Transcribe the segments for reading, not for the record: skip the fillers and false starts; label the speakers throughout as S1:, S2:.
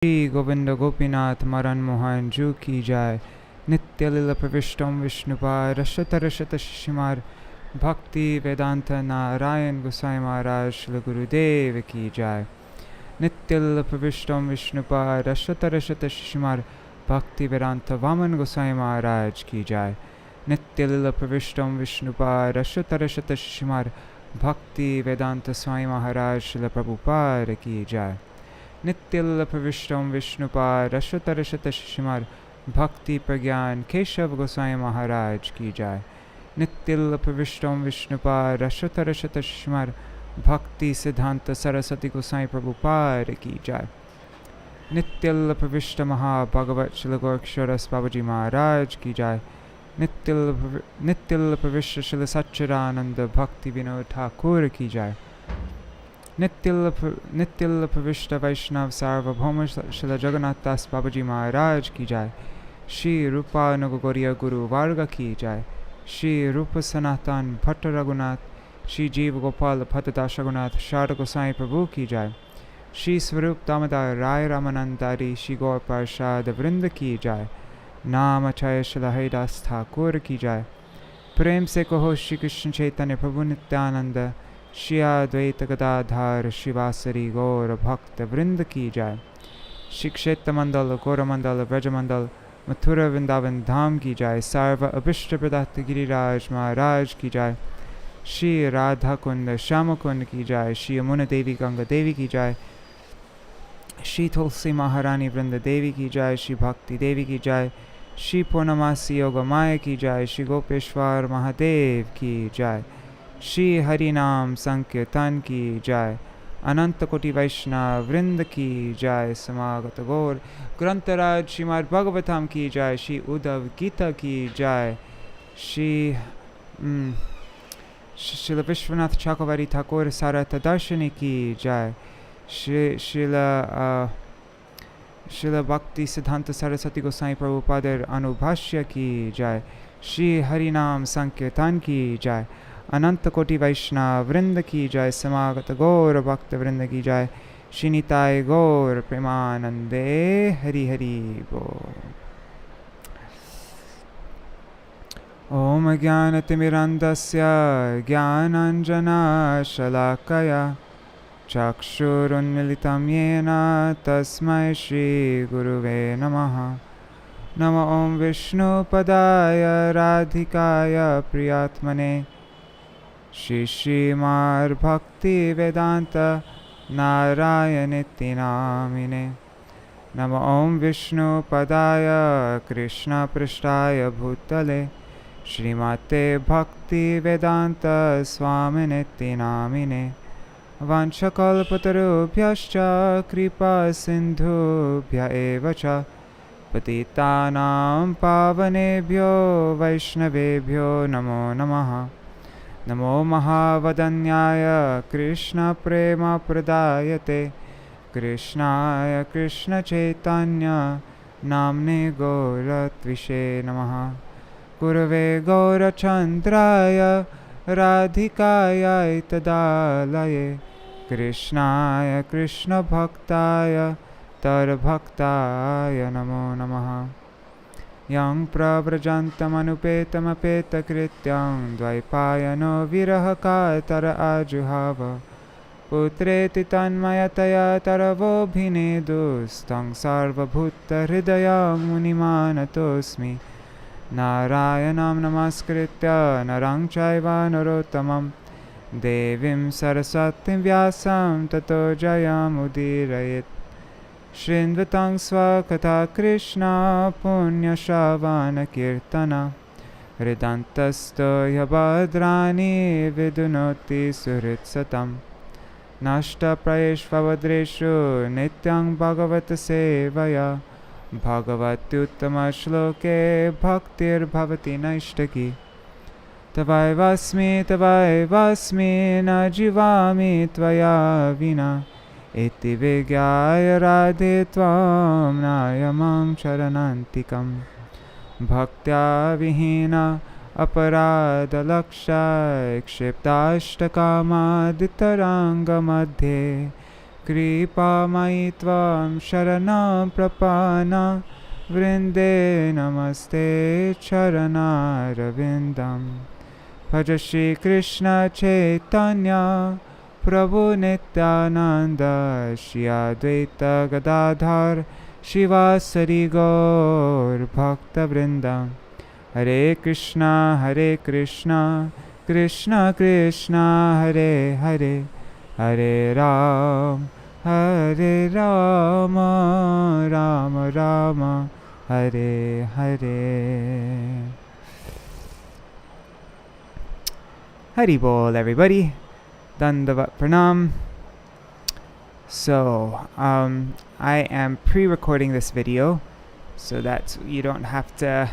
S1: श्री गोविंद गोपीनाथ मरण मोहन जू की जाय। नित्य लीला प्रविष्टम विष्णुपाद रशत रशत शिशिमार भक्ति वेदांत नारायण गोसाई महाराज श्री गुरुदेव की जाय। नित्य लीला प्रविष्टम विष्णुपाद रशत रशत शिशिमार भक्ति वेदांत वामन गोसाई महाराज की जाय। नित्य लीला प्रविष्टम विष्णुपाद रशत रशत शिशिमार भक्ति वेदांत स्वामी महाराज श्री प्रभुपाद की जाय। नित्य लीला प्रविष्टम विष्णुपाद रशत रशत शिशिमार भक्ति प्रज्ञान केशव गोसाई महाराज की जाय। नित्य लीला प्रविष्टम विष्णुपाद रशत रशत शिशिमार भक्ति सिद्धांत सरस्वती गोसाई प्रभुपाद की जाय। नित्य लीला प्रविष्ट महाभगवत श्री गोरक्षरस बाबाजी महाराज की जाय। नित्य लीला प्रविष्ट श्री सच्चिदानंद भक्ति विनोद ठाकुर की जाय। नित्य लीला प्रविष्ट वैष्णव सार्वभौम श्री जगन्नाथ दास बाबाजी महाराज की जाय। श्री रूपानुग गौड़ीय गुरु वर्ग की जाय। श्री रूप सनातन भट्ट रघुनाथ श्री जीव गोपाल भट्टदास रघुनाथ शारद गोसाई प्रभु की जाय। श्री स्वरूप दामोदर राय रामानंदारी श्री गौर प्रसाद वृंद की जाय। नाम अक्षय श्री हरिदास ठाकुर की जाय। प्रेम से कहो श्री कृष्ण चैतन्य प्रभु नित्यानंद श्री अद्वैत गदाधर शिवासरी गौर भक्त वृंद की जाय। श्री क्षेत्र मंडल गौरमंडल ब्रजमंडल मथुरा वृंदावन धाम की जाय। सर्व अभिष्ट प्रदत्त गिरिराज महाराज की जाय। श्री राधा कुंड श्याम कुंड की जाय। श्री यमुना देवी गंगा देवी की जाय। श्री तुलसी महारानी वृंद देवी की जाय। श्री भक्ति देवी की जाय। श्री पूर्णमासी योग माया की जाय। श्री गोपेश्वर महादेव की जाय। श्री हरिनाम संकीर्तन की जाय। अनंत कोटि वैष्णव वृंद की जाय। समागत गौर ग्रंथराज श्रीमद् भागवतम की जाय। श्री उद्धव गीता की जाय। श्री विश्वनाथ चक्रवर्ती ठाकुर Sārārtha-darśinī की जाय। श्रील भक्तिसिद्धांत सरस्वती गोसाई प्रभुपाद अनुभाष्य की जाय। श्री हरिनाम संकीर्तन की जाय। अनंत कोटि वैष्णव वृंद की जाय। समागत गौर भक्त वृंद की जाय। श्री निताय गौर प्रेमानंदे हरि हरि बोल। ओम ज्ञानतिमिरन्धस्य ज्ञानाञ्जनशलाकया चक्षुरुन्मीलितं येन तस्मै श्रीगुरुवे नमः। नमो ॐ विष्णुपदाय राधिकाय प्रियात्मने श्रीमद्भक्ति वेदांत नारायणेति नामिने। नमो ॐ विष्णुपदाय कृष्णपृष्ठाय भूतले श्रीमते भक्ति वेदांत स्वामिनेति नामिने। वाञ्छकल्पतरुभ्यश्च कृपा सिन्धुभ्य एव च पतितानां पावनेभ्यो वैष्णवेभ्यो नमो नमः। नमो महावदन्याय कृष्णप्रेमप्रदायते कृष्णाय कृष्णचैतन्य नाम्ने गौरत्विषे नमः। गुरवे गौरचन्द्राय राधिकायै तदालये कृष्णाय कृष्णभक्ताय तरभक्ताय नमो नमः। यं प्रव्रजन्तमनुपेतमपेतकृत्यं द्वैपायनो विरहकातर आजुहाव पुत्रेति तन्मयतया तरवोऽभिनेदुस्तं सर्वभूतहृदयं मुनिमानतोऽस्मि। नारायणं नमस्कृत्य नरं चैव नरोत्तमं देवीं सरस्वतीं व्यासं ततो जयमुदीरयेत्। शृण्वतं स्वकथा कृष्ण पुण्यश्रवणकीर्तन हृदन्तस्थो ह्यभद्राणि विदुनोति सुहृत्सतं। नष्टप्रयेष्वद्रेषु नित्यं भगवत्सेवया भगवत्युत्तमश्लोके भक्तिर्भवति नैष्ठिकी। तवैवास्मि न जीवामि त्वया विना इति विज्ञाय राधे त्वां नायमं शरणान्तिकं। भक्त्या विहीना अपराधलक्षा क्षिप्ताष्टकामादितराङ्गमध्ये Kripamayi tvam sharanam prapana vrinde namaste charanaravindam. Bhaja Shri Krishna Chaitanya Prabhu Nityananda Shri Advaita Gadadhar Shivasari Gaur Bhakta Vrindam. Hare Krishna Krishna Krishna Hare Hare, Hare Rama Rama Rama Hare Hare. Hari Bol, everybody. Dandavat Pranam. So, I am pre-recording this video so that you don't have to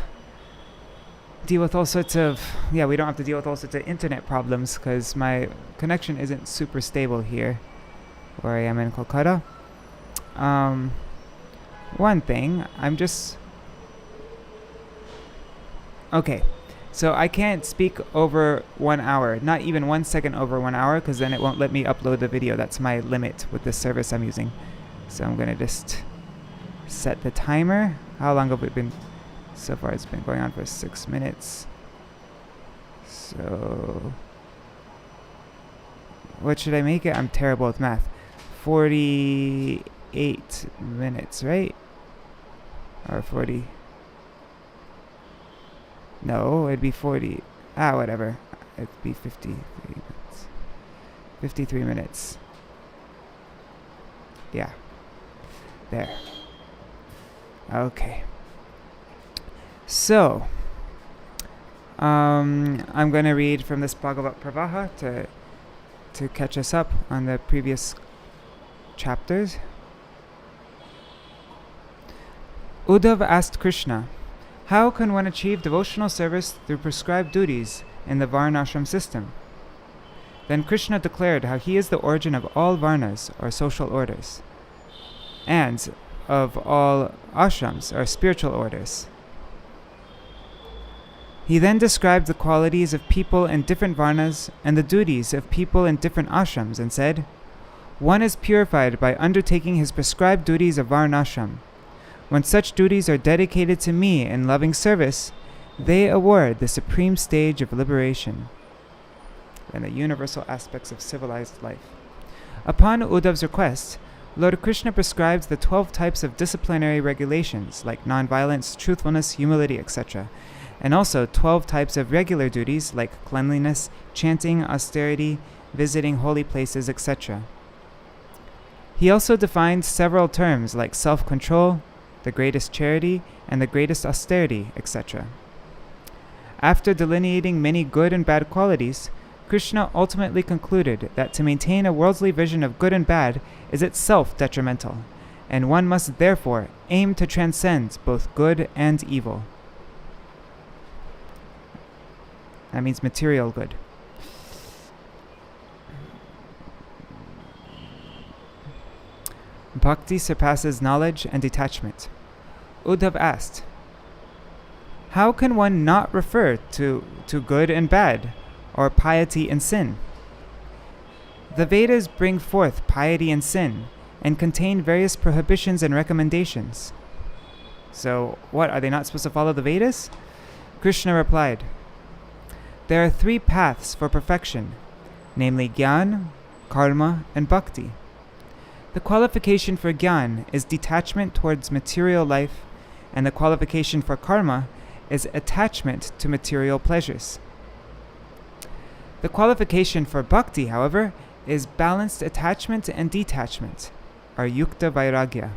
S1: deal with all sorts of, we don't have to deal with all sorts of internet problems, because my connection isn't super stable here where I am in Kolkata. One thing, okay, so I can't speak over 1 hour, not even 1 second over 1 hour, because then it won't let me upload the video. That's my limit with this service I'm using. So I'm going to just set the timer. How long have we been? So far it's been going on for 6 minutes. So what should I make it? I'm terrible with math. 48 minutes, right? Or 40. No, it'd be 40. Whatever. It'd be 53 minutes. 53 minutes. Yeah. There. Okay. So, I'm going to read from this Bhagavat Pravaha to catch us up on the previous chapters. Uddhava asked Krishna, how can one achieve devotional service through prescribed duties in the Varnashram system? Then Krishna declared how he is the origin of all Varnas, or social orders, and of all ashrams, or spiritual orders. He then described the qualities of people in different Varnas and the duties of people in different ashrams and said, one is purified by undertaking his prescribed duties of Varnashram. When such duties are dedicated to me in loving service, they award the supreme stage of liberation and the universal aspects of civilized life. Upon Uddhava's request, Lord Krishna prescribes the 12 types of disciplinary regulations like non-violence, truthfulness, humility, etc., and also 12 types of regular duties like cleanliness, chanting, austerity, visiting holy places, etc. He also defined several terms like self-control, the greatest charity, and the greatest austerity, etc. After delineating many good and bad qualities, Krishna ultimately concluded that to maintain a worldly vision of good and bad is itself detrimental, and one must therefore aim to transcend both good and evil. That means material good. Bhakti surpasses knowledge and detachment. Uddhava asked, how can one not refer to good and bad, or piety and sin? The Vedas bring forth piety and sin, and contain various prohibitions and recommendations. So, what, are they not supposed to follow the Vedas? Krishna replied, there are 3 paths for perfection, namely Gyan, Karma, and Bhakti. The qualification for Gyan is detachment towards material life, and the qualification for Karma is attachment to material pleasures. The qualification for Bhakti, however, is balanced attachment and detachment, or Yukta Vairagya.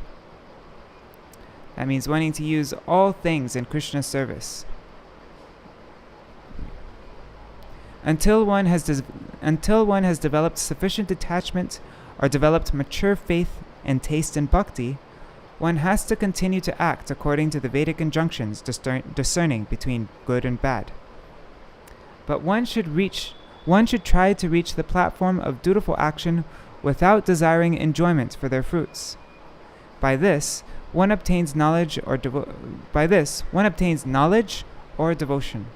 S1: That means wanting to use all things in Krishna's service. Until one has developed sufficient detachment or developed mature faith and taste in bhakti, one has to continue to act according to the Vedic injunctions discerning between good and bad. But one should try to reach the platform of dutiful action without desiring enjoyment for their fruits. By this, one obtains knowledge or devotion.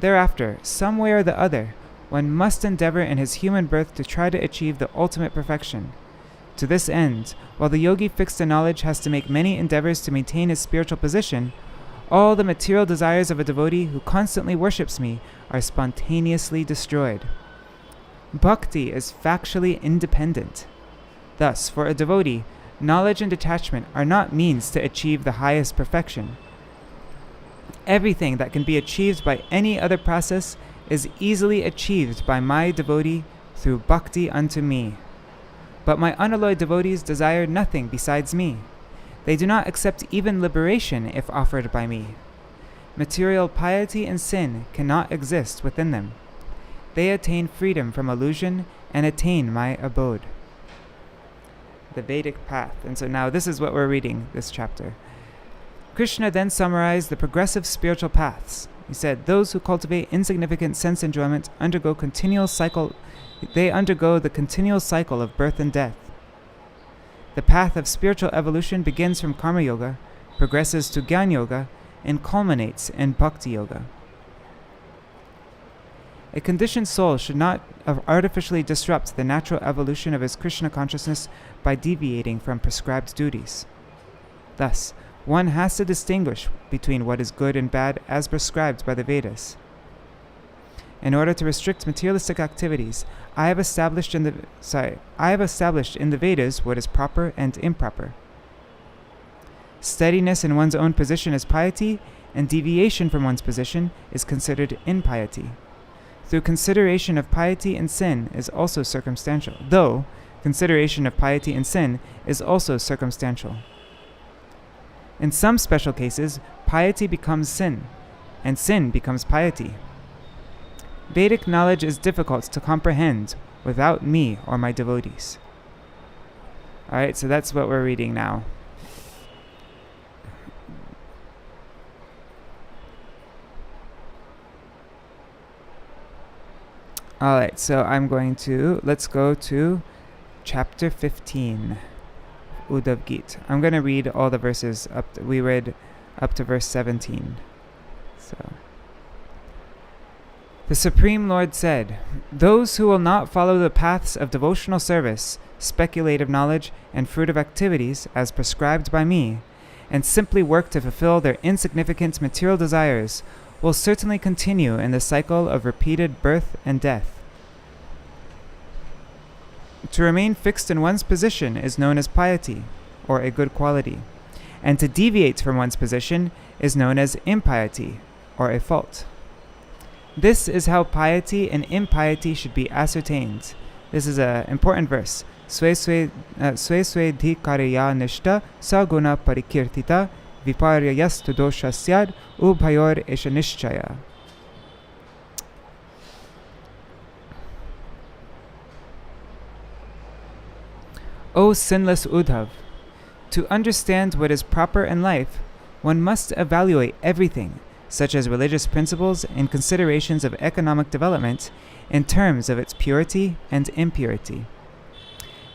S1: Thereafter, some way or the other, one must endeavor in his human birth to try to achieve the ultimate perfection, To this end, while the yogi fixed in knowledge has to make many endeavors to maintain his spiritual position, all the material desires of a devotee who constantly worships me are spontaneously destroyed. Bhakti is factually independent. Thus, for a devotee, knowledge and detachment are not means to achieve the highest perfection. Everything that can be achieved by any other process is easily achieved by my devotee through bhakti unto me. But my unalloyed devotees desire nothing besides me. They do not accept even liberation if offered by me. Material piety and sin cannot exist within them. They attain freedom from illusion and attain my abode. The Vedic path. And so now this is what we're reading, this chapter. Krishna then summarized the progressive spiritual paths. He said, those who cultivate insignificant sense enjoyment undergo the continual cycle of birth and death. The path of spiritual evolution begins from Karma Yoga, progresses to Jnana Yoga, and culminates in Bhakti Yoga. A conditioned soul should not artificially disrupt the natural evolution of his Krishna consciousness by deviating from prescribed duties. Thus, one has to distinguish between what is good and bad as prescribed by the Vedas. In order to restrict materialistic activities, I have established in the Vedas what is proper and improper. Steadiness in one's own position is piety, and deviation from one's position is considered impiety. Through consideration of piety and sin is also circumstantial, though consideration of piety and sin is also circumstantial. In some special cases, piety becomes sin, and sin becomes piety. Vedic knowledge is difficult to comprehend without me or my devotees. Alright, so that's what we're reading now. Alright, so let's go to chapter 15, Uddhava-gi. I'm going to read all the verses we read up to verse 17. So, the Supreme Lord said, those who will not follow the paths of devotional service, speculative knowledge, and fruitive activities as prescribed by me, and simply work to fulfill their insignificant material desires, will certainly continue in the cycle of repeated birth and death. To remain fixed in one's position is known as piety, or a good quality, and to deviate from one's position is known as impiety, or a fault. This is how piety and impiety should be ascertained. This is an important verse. Swe swe dhikariya nishta saguna parikirtita viparyayastu doshasyad ubhayor eshanishchaya. O sinless Uddhav, to understand what is proper in life, one must evaluate everything, such as religious principles and considerations of economic development, in terms of its purity and impurity.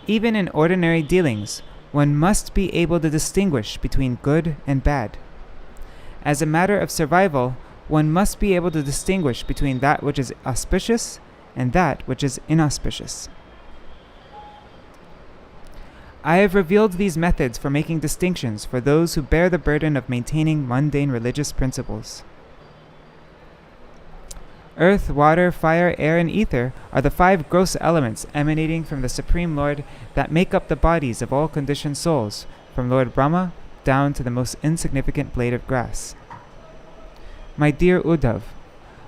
S1: Even in ordinary dealings, one must be able to distinguish between good and bad. As a matter of survival, one must be able to distinguish between that which is auspicious and that which is inauspicious. I have revealed these methods for making distinctions for those who bear the burden of maintaining mundane religious principles. Earth, water, fire, air, and ether are the 5 gross elements emanating from the Supreme Lord that make up the bodies of all conditioned souls, from Lord Brahma down to the most insignificant blade of grass. My dear Uddhav,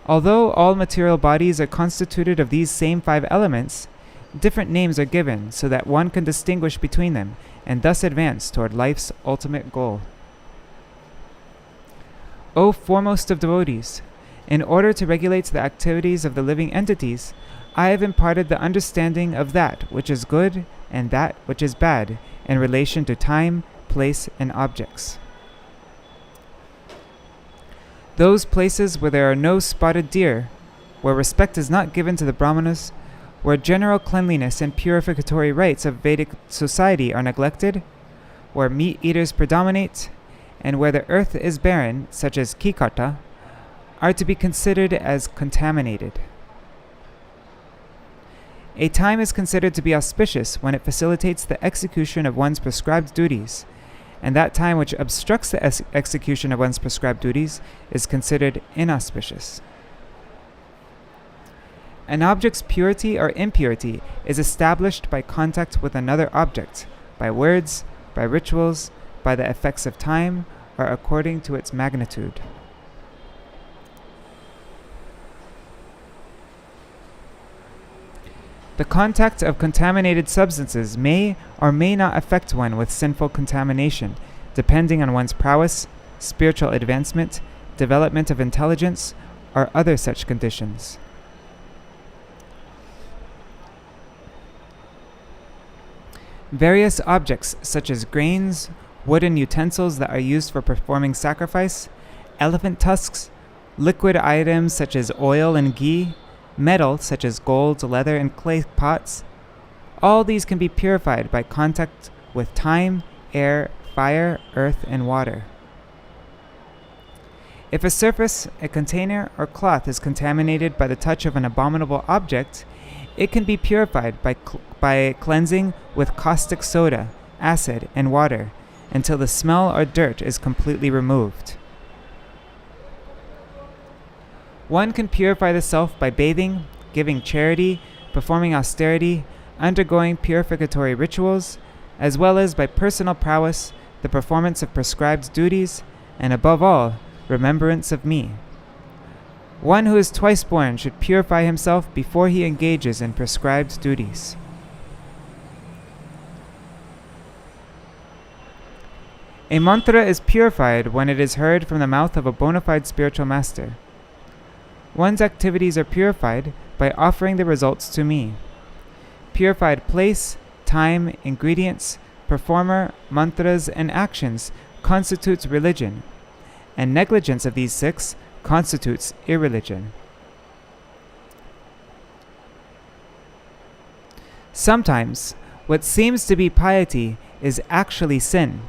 S1: although all material bodies are constituted of these same 5 elements, different names are given so that one can distinguish between them and thus advance toward life's ultimate goal. O foremost of devotees, in order to regulate the activities of the living entities, I have imparted the understanding of that which is good and that which is bad in relation to time, place, and objects. Those places where there are no spotted deer, where respect is not given to the brahmanas, where general cleanliness and purificatory rites of Vedic society are neglected, where meat-eaters predominate, and where the earth is barren, such as Kikarta, are to be considered as contaminated. A time is considered to be auspicious when it facilitates the execution of one's prescribed duties, and that time which obstructs the execution of one's prescribed duties is considered inauspicious. An object's purity or impurity is established by contact with another object, by words, by rituals, by the effects of time, or according to its magnitude. The contact of contaminated substances may or may not affect one with sinful contamination, depending on one's prowess, spiritual advancement, development of intelligence, or other such conditions. Various objects such as grains, wooden utensils that are used for performing sacrifice, elephant tusks, liquid items such as oil and ghee, metal such as gold, leather, and clay pots, all these can be purified by contact with time, air, fire, earth, and water. If a surface, a container, or cloth is contaminated by the touch of an abominable object, it can be purified by cleansing with caustic soda, acid, and water until the smell or dirt is completely removed. One can purify the self by bathing, giving charity, performing austerity, undergoing purificatory rituals, as well as by personal prowess, the performance of prescribed duties, and above all, remembrance of me. One who is twice born should purify himself before he engages in prescribed duties. A mantra is purified when it is heard from the mouth of a bona fide spiritual master. One's activities are purified by offering the results to me. Purified place, time, ingredients, performer, mantras, and actions constitutes religion, and negligence of these six constitutes irreligion. Sometimes, what seems to be piety is actually sin,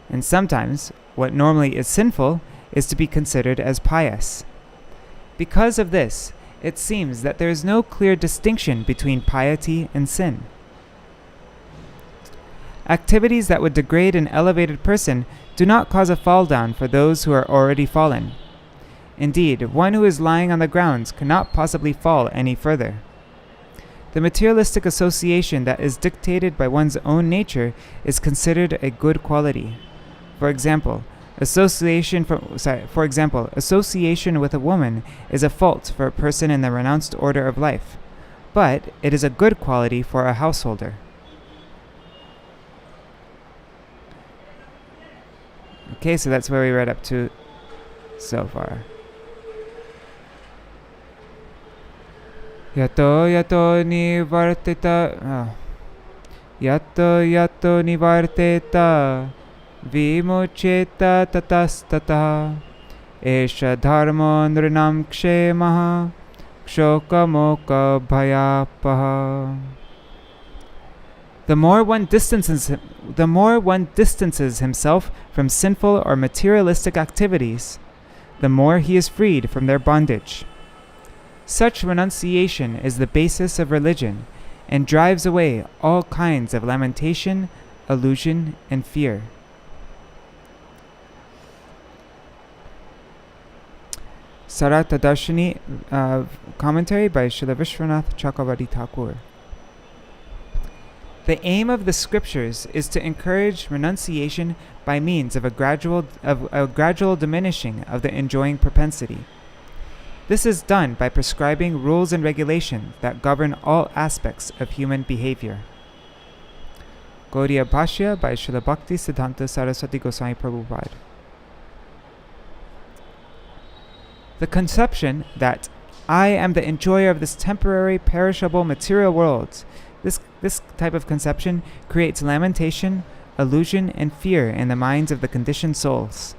S1: and sometimes, what normally is sinful is to be considered as pious. Because of this, it seems that there is no clear distinction between piety and sin. Activities that would degrade an elevated person do not cause a fall down for those who are already fallen. Indeed, one who is lying on the ground cannot possibly fall any further. The materialistic association that is dictated by one's own nature is considered a good quality. For example, association with a woman is a fault for a person in the renounced order of life, but it is a good quality for a householder. Okay, so that's where we read up to so far. Yato nivarteta vimuceta tatastata esha dharmo nrinam kshemaha kshokamoka bhayapaha. The more one distances himself from sinful or materialistic activities, the more he is freed from their bondage. Such renunciation is the basis of religion and drives away all kinds of lamentation, illusion, and fear. Sārārtha-darśinī commentary by Śrīla Viśvanātha Cakravartī Ṭhākura. The aim of the scriptures is to encourage renunciation by means of a gradual diminishing of the enjoying propensity. This is done by prescribing rules and regulations that govern all aspects of human behavior. Gauḍīya Bhāṣya by Srila Bhaktisiddhānta Sarasvatī Gosvāmī Prabhupāda. The conception that I am the enjoyer of this temporary, perishable, material world, this type of conception creates lamentation, illusion, and fear in the minds of the conditioned souls.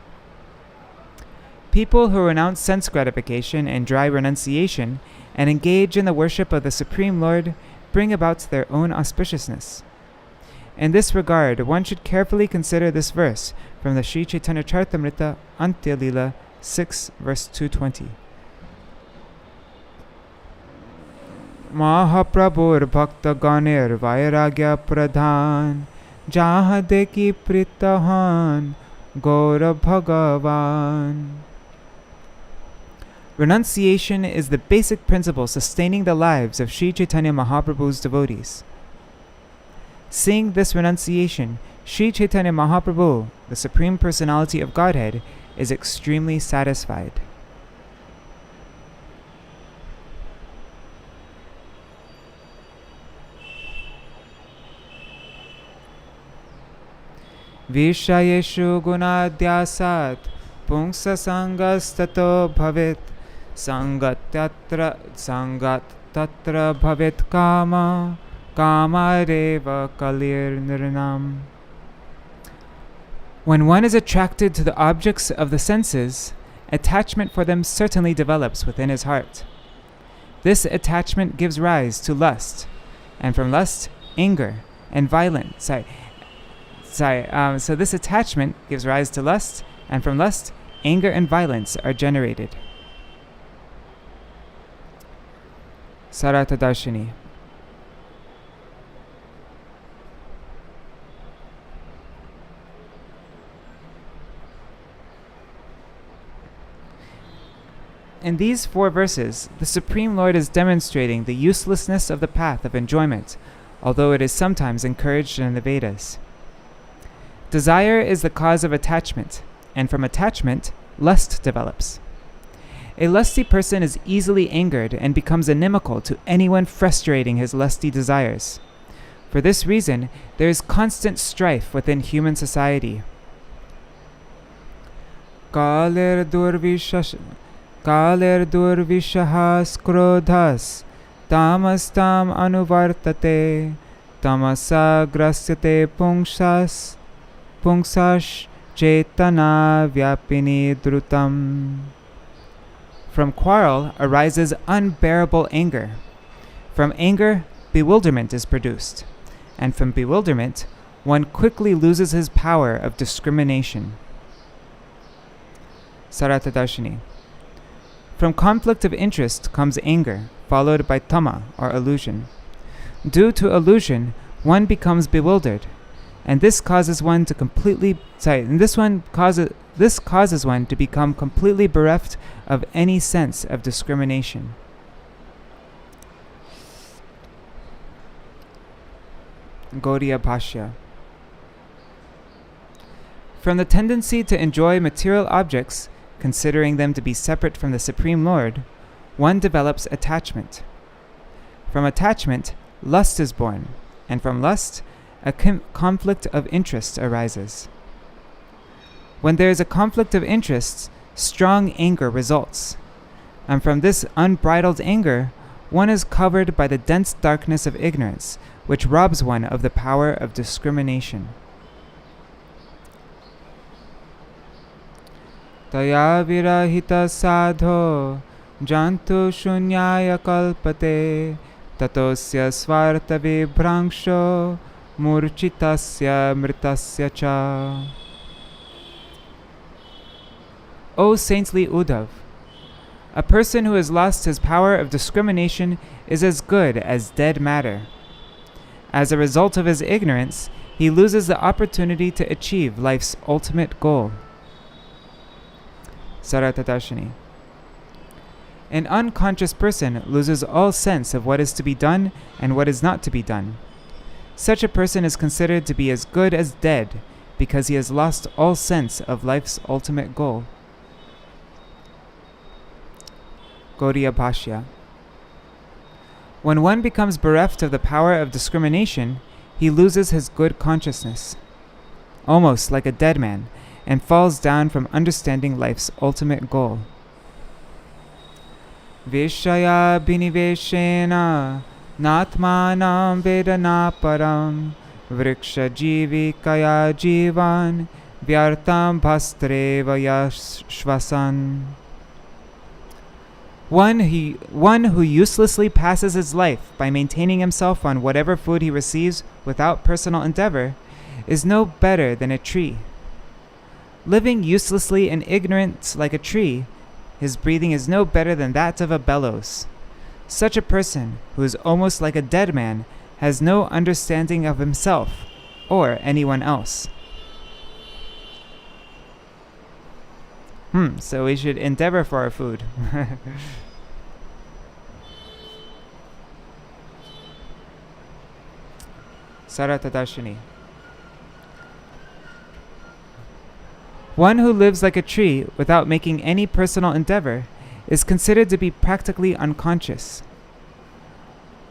S1: People who renounce sense gratification and dry renunciation and engage in the worship of the Supreme Lord bring about their own auspiciousness. In this regard, one should carefully consider this verse from the Sri Chaitanya Charitamrita Antya Lila 6, verse 220. Mahaprabhur Bhakta Ganir Vairagya Pradhan Jaha Deki Pritahan Gaura Bhagavan. Renunciation is the basic principle sustaining the lives of Sri Chaitanya Mahaprabhu's devotees. Seeing this renunciation, Sri Chaitanya Mahaprabhu, the Supreme Personality of Godhead, is extremely satisfied. Vishayeshu gunadhyasat pungsa sangastato bhavit sangat tatra bhavit kama kama reva kalir nirnam. When one is attracted to the objects of the senses, attachment for them certainly develops within his heart. This attachment gives rise to lust, and from lust, anger and violence. So this attachment gives rise to lust, and from lust, anger and violence are generated. Sārārtha-darśinī. In these 4 verses, the Supreme Lord is demonstrating the uselessness of the path of enjoyment, although it is sometimes encouraged in the Vedas. Desire is the cause of attachment, and from attachment, lust develops. A lusty person is easily angered and becomes inimical to anyone frustrating his lusty desires. For this reason, there is constant strife within human society. Kaler durvishahas krodhas tamastam anuvartate tamasa grasyate pungsas chetana vyapini drutam. From quarrel arises unbearable anger. From anger, bewilderment is produced. And from bewilderment, one quickly loses his power of discrimination. Sārārtha-darśinī. From conflict of interest comes anger, followed by tama, or illusion. Due to illusion, one becomes bewildered, and this causes one to become completely bereft of any sense of discrimination. Gauḍīya Bhāṣya. From the tendency to enjoy material objects, considering them to be separate from the Supreme Lord, one develops attachment. From attachment, lust is born, and from lust, a conflict of interest arises. When there is a conflict of interests, strong anger results, and from this unbridled anger, one is covered by the dense darkness of ignorance, which robs one of the power of discrimination. Taya virahita sadho jantu shunyaya kalpate tatosya svarta vibhrangsho murchitasya mritasya cha. O saintly Uddhav, a person who has lost his power of discrimination is as good as dead matter. As a result of his ignorance, he loses the opportunity to achieve life's ultimate goal. Sārārtha-darśinī. An unconscious person loses all sense of what is to be done and what is not to be done. Such a person is considered to be as good as dead because he has lost all sense of life's ultimate goal. Gauḍīya Bhāṣya. When one becomes bereft of the power of discrimination, he loses his good consciousness, almost like a dead man, and falls down from understanding life's ultimate goal. Vishaya biniveshena natmanam vedana param vriksha jivikaya jivan vyartam bhastreva yashvasan. One who uselessly passes his life by maintaining himself on whatever food he receives without personal endeavor is no better than a tree. Living uselessly in ignorance like a tree, his breathing is no better than that of a bellows. Such a person, who is almost like a dead man, has no understanding of himself or anyone else. So we should endeavor for our food. Sārārtha-darśinī. One who lives like a tree without making any personal endeavor is considered to be practically unconscious.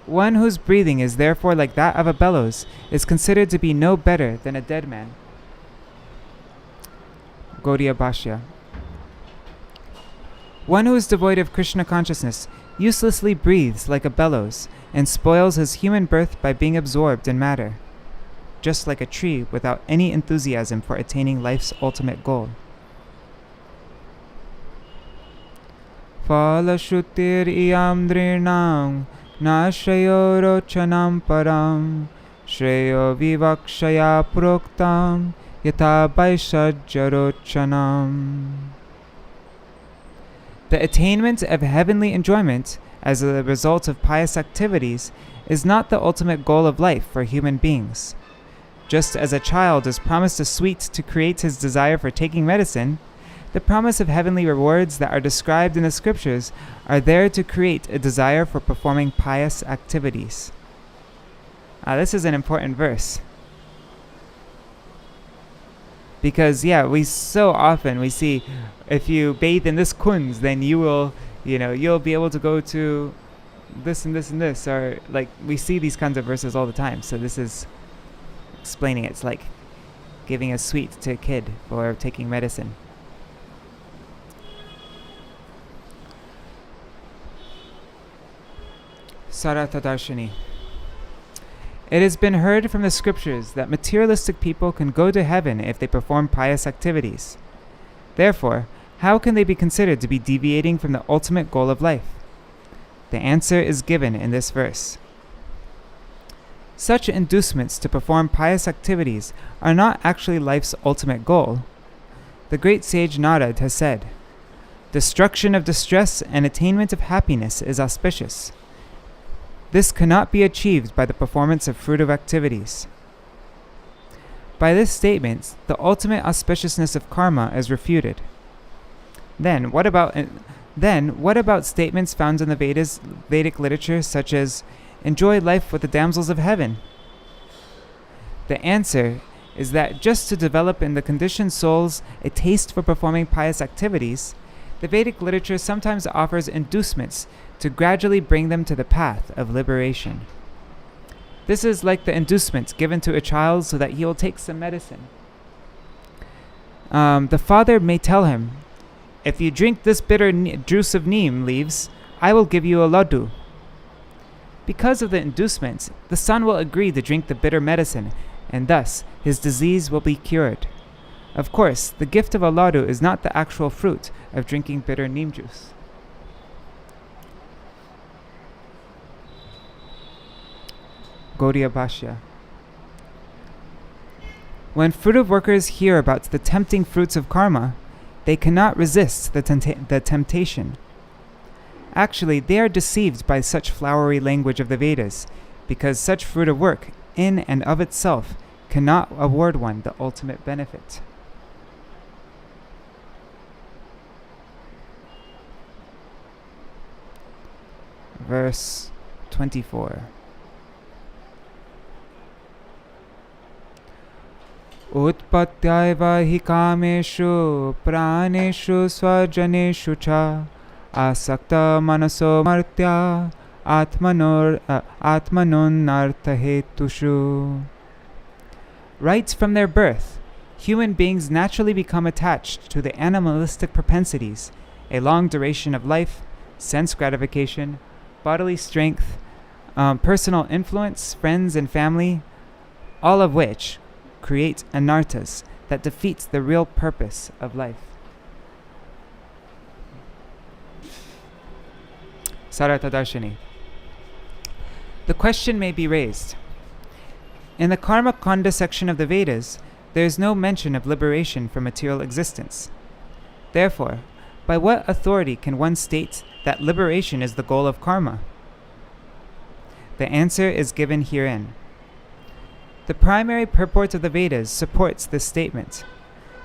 S1: One whose breathing is therefore like that of a bellows is considered to be no better than a dead man. Gauḍīya Bhāṣya. One who is devoid of Krishna consciousness uselessly breathes like a bellows and spoils his human birth by being absorbed in matter, just like a tree without any enthusiasm for attaining life's ultimate goal. Phalashutir iyam drirnam nashrayo rochanam param shreyo vivakshaya proktam yatha vaishajjarochanam. The attainment of heavenly enjoyment as a result of pious activities is not the ultimate goal of life for human beings. Just as a child is promised a sweet to create his desire for taking medicine, the promise of heavenly rewards that are described in the scriptures are there to create a desire for performing pious activities. This is an important verse. Because, we so often we see, if you bathe in this kunz, then you will, you'll be able to go to this and this and this. Or, we see these kinds of verses all the time. So this is explaining it. It's like giving a sweet to a kid for taking medicine. Sārārtha-darśinī. It has been heard from the scriptures that materialistic people can go to heaven if they perform pious activities. Therefore, how can they be considered to be deviating from the ultimate goal of life? The answer is given in this verse. Such inducements to perform pious activities are not actually life's ultimate goal. The great sage Narad has said, "Destruction of distress and attainment of happiness is auspicious. This cannot be achieved by the performance of fruitive activities." By this statement, the ultimate auspiciousness of karma is refuted. Then what about statements found in the Vedic literature such as, "Enjoy life with the damsels of heaven"? The answer is that just to develop in the conditioned souls a taste for performing pious activities, the Vedic literature sometimes offers inducements to gradually bring them to the path of liberation. This is like the inducement given to a child so that he will take some medicine. The father may tell him, "If you drink this bitter juice of neem leaves, I will give you a laddu." Because of the inducement, the son will agree to drink the bitter medicine, and thus his disease will be cured. Of course, the gift of a laddu is not the actual fruit of drinking bitter neem juice. Gauḍīya Bhāṣya. When fruitive workers hear about the tempting fruits of karma, they cannot resist the temptation. Actually, they are deceived by such flowery language of the Vedas, because such fruitive work, in and of itself, cannot award one the ultimate benefit. Verse 24. Utpatyaiva hi kameshu praneshu svajaneshu cha asakta manaso martya atmanonarthahetushu. Right from their birth, human beings naturally become attached to the animalistic propensities, a long duration of life, sense gratification, bodily strength, personal influence, friends and family, all of which create anarthas that defeats the real purpose of life. Sārārtha-darśinī. The question may be raised. In the Karma Kanda section of the Vedas, there is no mention of liberation from material existence. Therefore, by what authority can one state that liberation is the goal of karma? The answer is given herein. The primary purport of the Vedas supports this statement.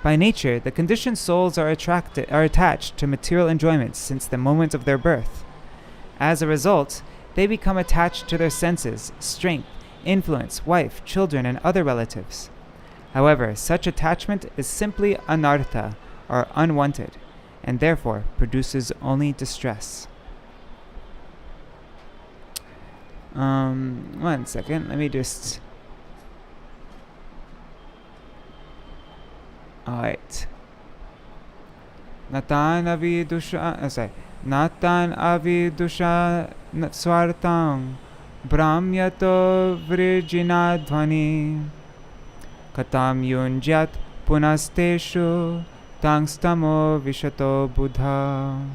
S1: By nature, the conditioned souls are attached to material enjoyments since the moment of their birth. As a result, they become attached to their senses, strength, influence, wife, children, and other relatives. However, such attachment is simply anartha, or unwanted, and therefore produces only distress. One second, let me just... Alright. Natan avidusha swartam brahmyato vrijinadvani katam yunjat punasteshu tangstamo vishato buddha.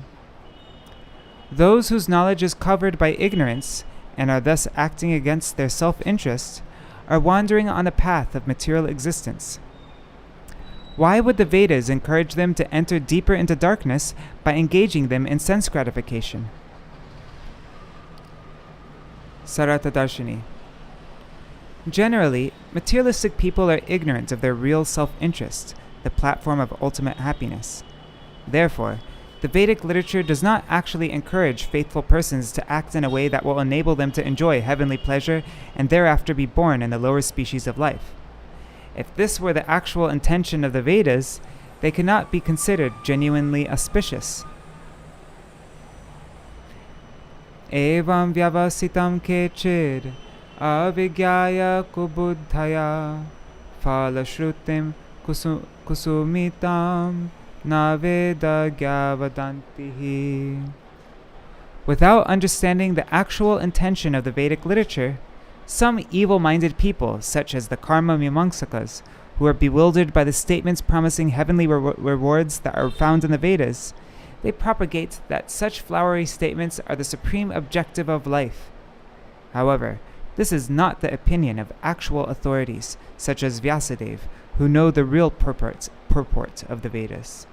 S1: Those whose knowledge is covered by ignorance and are thus acting against their self-interest are wandering on the path of material existence. Why would the Vedas encourage them to enter deeper into darkness by engaging them in sense gratification? Sārārtha-darśinī. Generally, materialistic people are ignorant of their real self-interest, the platform of ultimate happiness. Therefore, the Vedic literature does not actually encourage faithful persons to act in a way that will enable them to enjoy heavenly pleasure and thereafter be born in the lower species of life. If this were the actual intention of the Vedas, they could not be considered genuinely auspicious. Evam vyavasitam kechid avigyaya kubuddhaya phalashrutim kusumitam naveda gyavadantihi. Without understanding the actual intention of the Vedic literature, some evil-minded people, such as the karma mimamsakas, who are bewildered by the statements promising heavenly rewards that are found in the Vedas, they propagate that such flowery statements are the supreme objective of life. However, this is not the opinion of actual authorities, such as Vyasadeva, who know the real purport of the Vedas.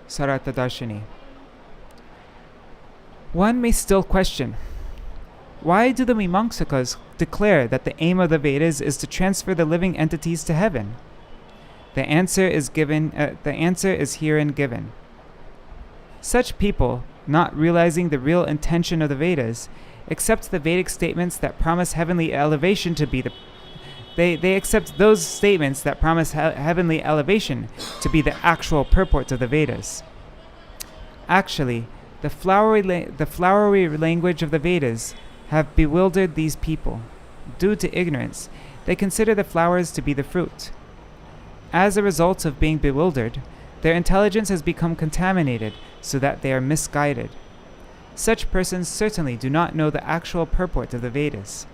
S1: Sārārtha-darśinī. One may still question, why do the Mimamsakas declare that the aim of the Vedas is to transfer the living entities to heaven? The answer is herein given. Such people, not realizing the real intention of the Vedas, accept the Vedic statements that promise heavenly elevation to be they accept those statements that promise heavenly elevation to be the actual purport of the Vedas. Actually, the flowery language of the Vedas have bewildered these people. Due to ignorance, they consider the flowers to be the fruit. As a result of being bewildered, their intelligence has become contaminated so that they are misguided. Such persons certainly do not know the actual purport of the Vedas.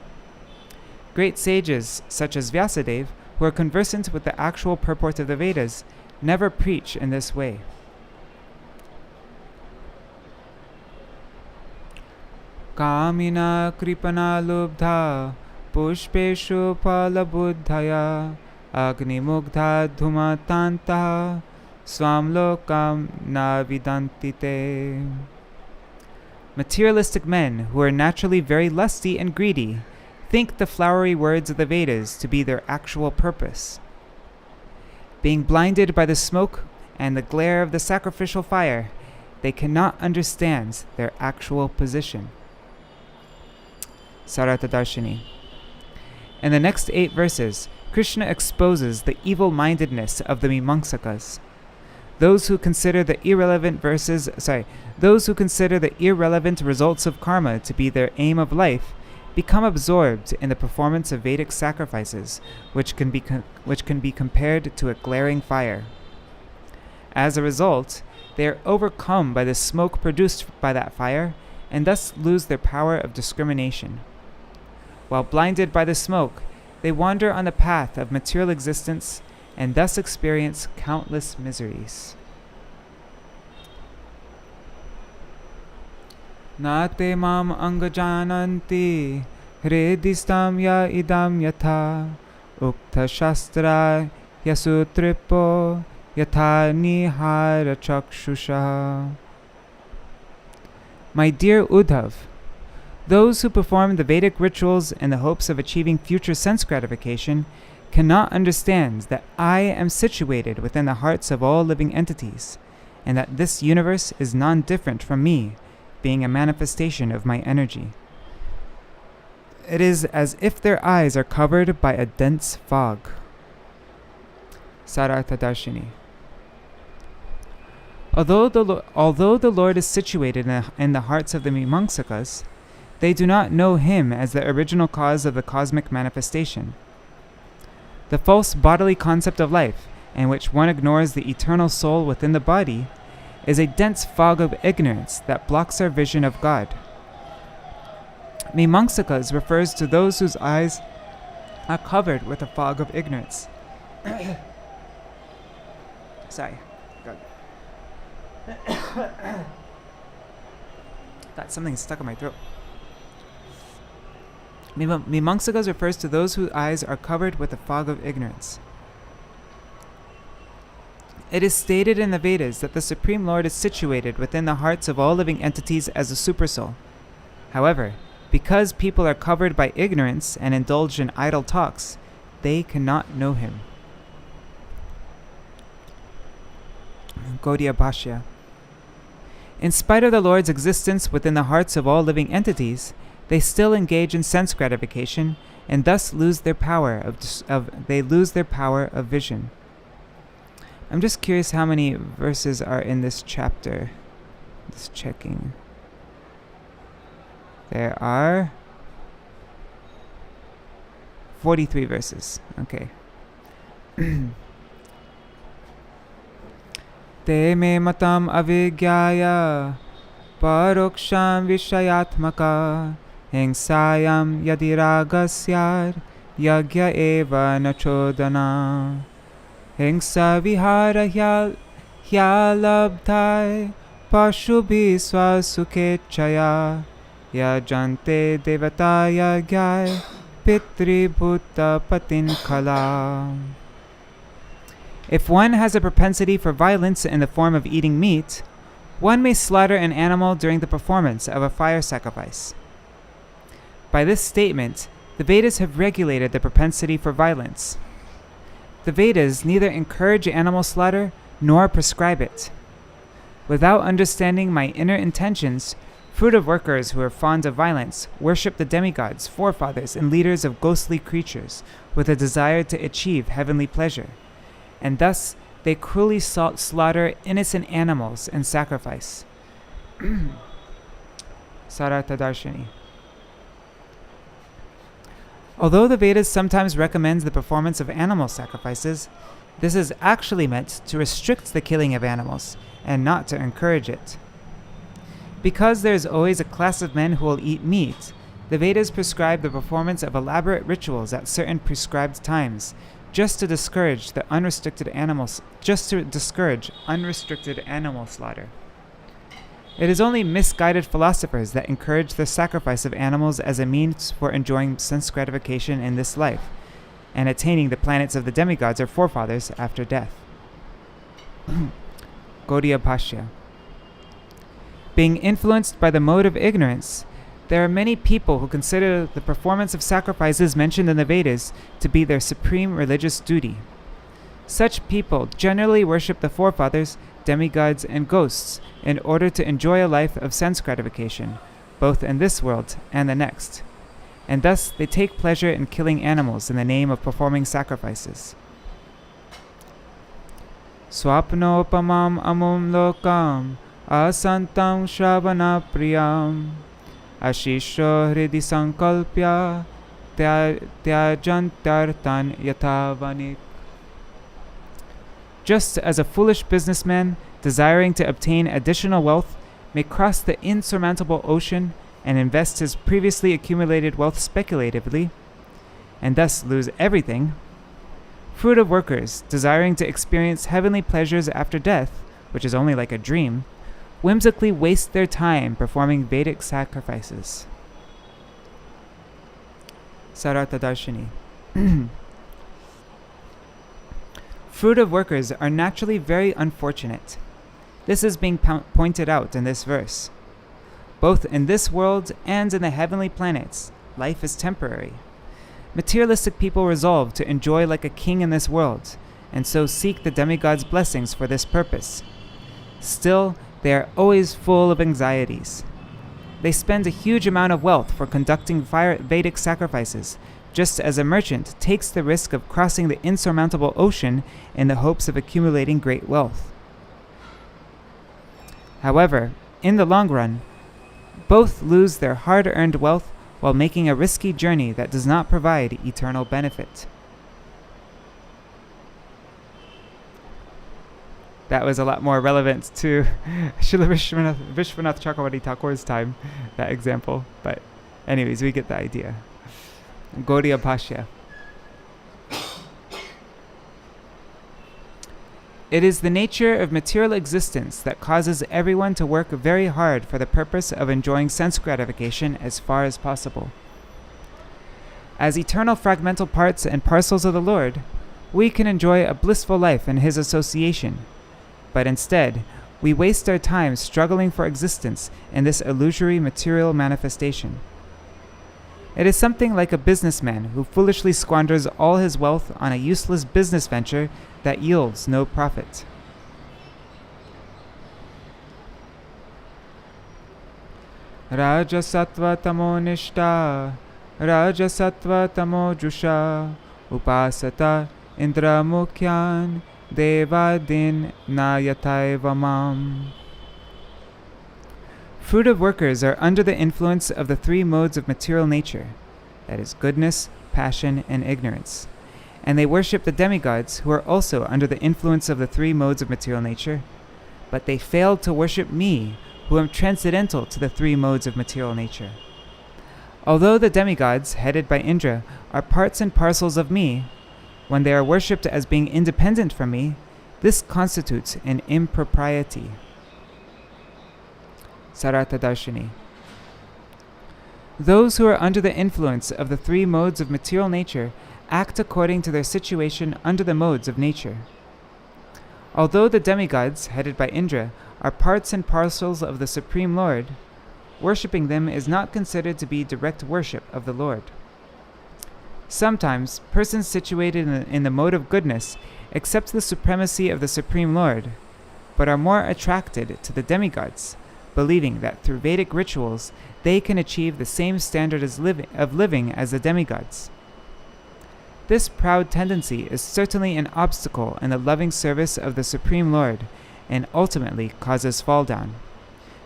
S1: Great sages, such as Vyasadeva, who are conversant with the actual purport of the Vedas, never preach in this way. Kamina kripana lubdha pushpeshu palabuddhaya agnimugdha dhumatanta swam lokam na vidantite. Materialistic men, who are naturally very lusty and greedy, think the flowery words of the Vedas to be their actual purpose. Being blinded by the smoke and the glare of the sacrificial fire, they cannot understand their actual position. Sārārtha-darśinī. In the next 8 verses, Krishna exposes the evil-mindedness of the Mimamsakas. Those who consider the irrelevant results of karma to be their aim of life become absorbed in the performance of Vedic sacrifices, which can be compared to a glaring fire. As a result, they are overcome by the smoke produced by that fire and thus lose their power of discrimination. While blinded by the smoke, they wander on the path of material existence and thus experience countless miseries. Nate mam angajananti hridistam ya idam yatha ukta shastra yasutripo yatha nihara chakshusha. My dear Uddhav, those who perform the Vedic rituals in the hopes of achieving future sense gratification cannot understand that I am situated within the hearts of all living entities, and that this universe is non-different from me, being a manifestation of my energy. It is as if their eyes are covered by a dense fog. Sārārtha-darśinī. Although the Lord is situated in the hearts of the Mīmaṅsakas, they do not know him as the original cause of the cosmic manifestation. The false bodily concept of life, in which one ignores the eternal soul within the body, is a dense fog of ignorance that blocks our vision of God. Mīmaṅsakas refers to those whose eyes are covered with a fog of ignorance. Sorry. Got something stuck in my throat. Mīmaṅsakas refers to those whose eyes are covered with a fog of ignorance. It is stated in the Vedas that the Supreme Lord is situated within the hearts of all living entities as a supersoul. However, because people are covered by ignorance and indulge in idle talks, they cannot know him. Gauḍīya Bhāṣya. In spite of the Lord's existence within the hearts of all living entities, they still engage in sense gratification and thus lose their power of vision. I'm just curious how many verses are in this chapter. Just checking. There are 43 verses. Okay. Te me matam avigyaya paroksham vishayatmaka hingsayam yadiragasya yagya eva nachodana hingsa vihara hyalabdhai pashubhi swasukechaya yajante devata yagyai pitri bhuta patin khala. If one has a propensity for violence in the form of eating meat, one may slaughter an animal during the performance of a fire sacrifice. By this statement, the Vedas have regulated the propensity for violence. The Vedas neither encourage animal slaughter nor prescribe it. Without understanding my inner intentions, fruitive workers who are fond of violence worship the demigods, forefathers, and leaders of ghostly creatures with a desire to achieve heavenly pleasure, and thus they cruelly slaughter innocent animals in sacrifice. Sārārtha-darśinī. Although the Vedas sometimes recommend the performance of animal sacrifices, this is actually meant to restrict the killing of animals and not to encourage it. Because there is always a class of men who will eat meat, the Vedas prescribe the performance of elaborate rituals at certain prescribed times, just to discourage unrestricted animal slaughter. It is only misguided philosophers that encourage the sacrifice of animals as a means for enjoying sense gratification in this life, and attaining the planets of the demigods or forefathers after death. Gauḍīya Bhāṣya. Being influenced by the mode of ignorance, there are many people who consider the performance of sacrifices mentioned in the Vedas to be their supreme religious duty. Such people generally worship the forefathers, demigods, and ghosts in order to enjoy a life of sense gratification, both in this world and the next, and thus they take pleasure in killing animals in the name of performing sacrifices. Swapnopamam amum lokam asantam shravana priyam ashisho hridi sankalpya tyajantartan yatavanik. Just as a foolish businessman desiring to obtain additional wealth may cross the insurmountable ocean and invest his previously accumulated wealth speculatively, and thus lose everything, fruitive workers desiring to experience heavenly pleasures after death, which is only like a dream, whimsically waste their time performing Vedic sacrifices. Sārārtha-darśinī. Fruitive workers are naturally very unfortunate. This is being pointed out in this verse. Both in this world and in the heavenly planets, life is temporary. Materialistic people resolve to enjoy like a king in this world, and so seek the demigod's blessings for this purpose. Still, they are always full of anxieties. They spend a huge amount of wealth for conducting Vedic sacrifices, just as a merchant takes the risk of crossing the insurmountable ocean in the hopes of accumulating great wealth. However, in the long run, both lose their hard-earned wealth while making a risky journey that does not provide eternal benefit. That was a lot more relevant to Śrīla Viśvanātha Cakravartī Thakur's time, that example. But anyways, we get the idea. Gauḍīya Bhāṣya. It is the nature of material existence that causes everyone to work very hard for the purpose of enjoying sense gratification as far as possible. As eternal fragmental parts and parcels of the Lord, we can enjoy a blissful life in His association, but instead, we waste our time struggling for existence in this illusory material manifestation. It is something like a businessman who foolishly squanders all his wealth on a useless business venture that yields no profit. Rajasattva tamo nishta, rajasattva tamo jusha, upasata indra mukhyan, devadin nayataivamam. Fruitive workers are under the influence of the three modes of material nature, that is, goodness, passion, and ignorance, and they worship the demigods who are also under the influence of the three modes of material nature, but they fail to worship me, who am transcendental to the three modes of material nature. Although the demigods, headed by Indra, are parts and parcels of me, when they are worshipped as being independent from me, this constitutes an impropriety. Sārārtha-darśinī. Those who are under the influence of the three modes of material nature act according to their situation under the modes of nature. Although the demigods, headed by Indra, are parts and parcels of the Supreme Lord, worshipping them is not considered to be direct worship of the Lord. Sometimes, persons situated in the mode of goodness accept the supremacy of the Supreme Lord, but are more attracted to the demigods, believing that through Vedic rituals they can achieve the same standard of living as the demigods. This proud tendency is certainly an obstacle in the loving service of the Supreme Lord and ultimately causes fall down.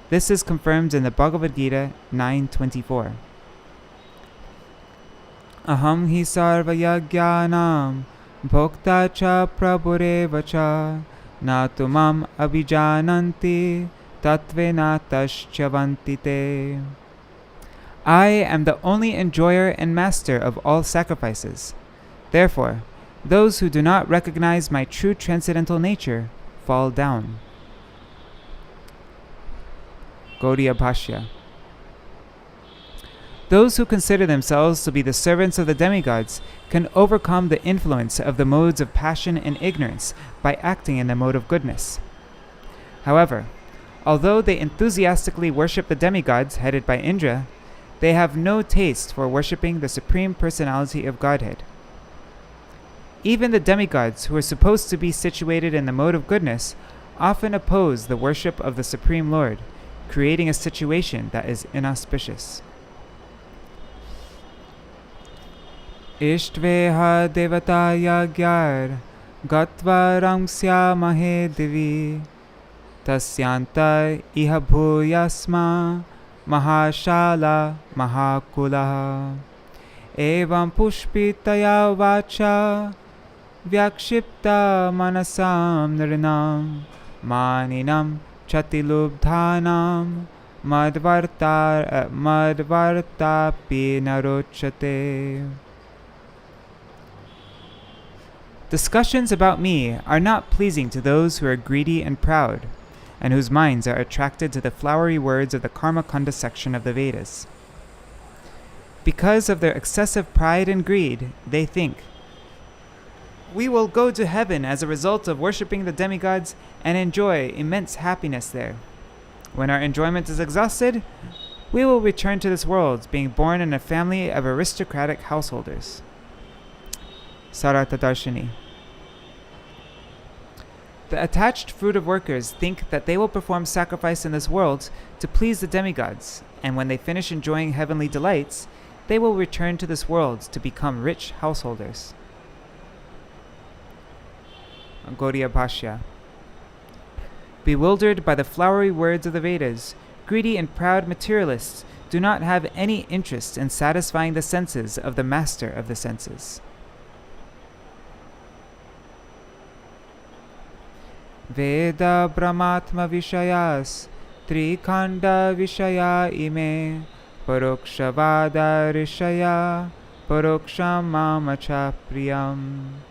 S1: This is confirmed in the Bhagavad-gītā 9:24. Aham hi sarva yajñānam bhokta cha prabhureva cha na tu mam abhijananti tattvena taścyavanti te. I am the only enjoyer and master of all sacrifices. Therefore, those who do not recognize my true transcendental nature fall down. Gauḍīya Bhāṣya. Those who consider themselves to be the servants of the demigods can overcome the influence of the modes of passion and ignorance by acting in the mode of goodness. However, although they enthusiastically worship the demigods headed by Indra, they have no taste for worshipping the Supreme Personality of Godhead. Even the demigods who are supposed to be situated in the mode of goodness often oppose the worship of the Supreme Lord, creating a situation that is inauspicious. Ishtveha devata yagyar gatva ramsyamahe divi tasyanta iha bhuyasma mahashala mahakulaha evam pushpitaya vacha vyakshipta manasam nrinam maninam chatilubdhanam madvartapi narochate. Discussions about me are not pleasing to those who are greedy and proud, and whose minds are attracted to the flowery words of the Karmakanda section of the Vedas. Because of their excessive pride and greed, they think, we will go to heaven as a result of worshipping the demigods and enjoy immense happiness there. When our enjoyment is exhausted, we will return to this world, being born in a family of aristocratic householders. Sārārtha-darśinī. The attached fruit of workers think that they will perform sacrifice in this world to please the demigods, and when they finish enjoying heavenly delights, they will return to this world to become rich householders. Gauḍīya Bhāṣya. Bewildered by the flowery words of the Vedas, greedy and proud materialists do not have any interest in satisfying the senses of the master of the senses. Veda Brahmatma Vishayas Trikhanda Vishaya ime Parokshavada Rishaya Paroksham Mamacha Priyam.